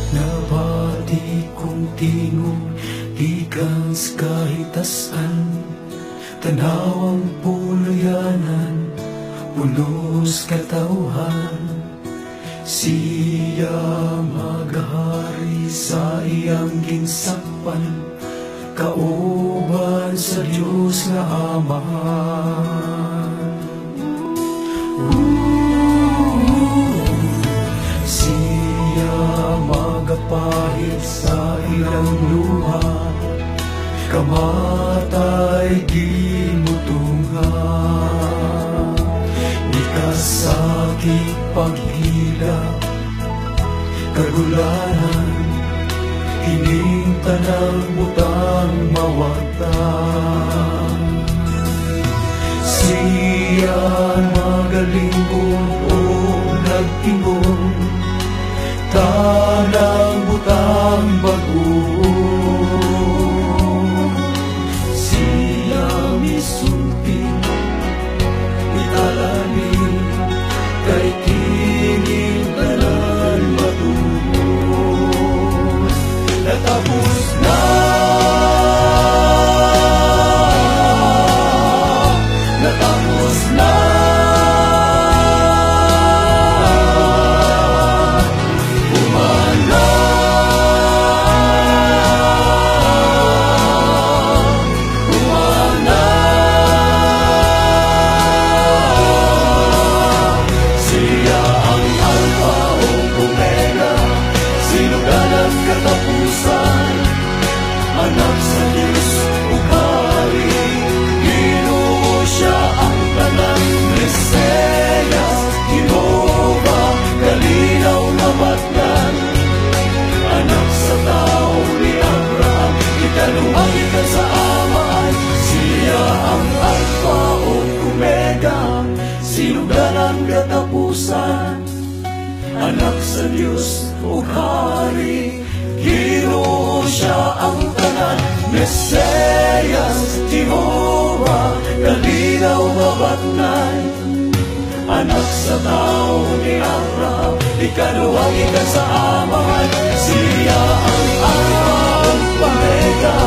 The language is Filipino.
Nabati kong tingog, gikan sa kahitasan, tanawang puluyanan, pulos katauhan. Siya magahari sa iyang ginsakpan, kauban sa Diyos nga Amahan. Siya magapahit sa ilang luha, kamatay gimutungan. Di kasakit paghila, kagulanan, kining tanang butang mawagtan. Siya magalingkod o nagtingkod, tanang butang bago. Siya misulti, italani, kay kining tanan matubos. Natapos na, natapos na. Anak sa Diyos ug Hari, Ginoo siya ang tanan. Mesiyas, Ginoo, kalinaw nga batnan. Anak sa tao ni Abraham, ikaduhang ika sa Amahan. Siya ang Alpha o Omega, sinuganan katapusan. Anak sa Diyos ug Hari, Ginoo siya ang tanan. Mesiyas, Jehovah, kalinaw nga batnan. Anak sa tao ni Abraham, ikaduhang ika sa Amahan. Siya ang Alpha o Omega,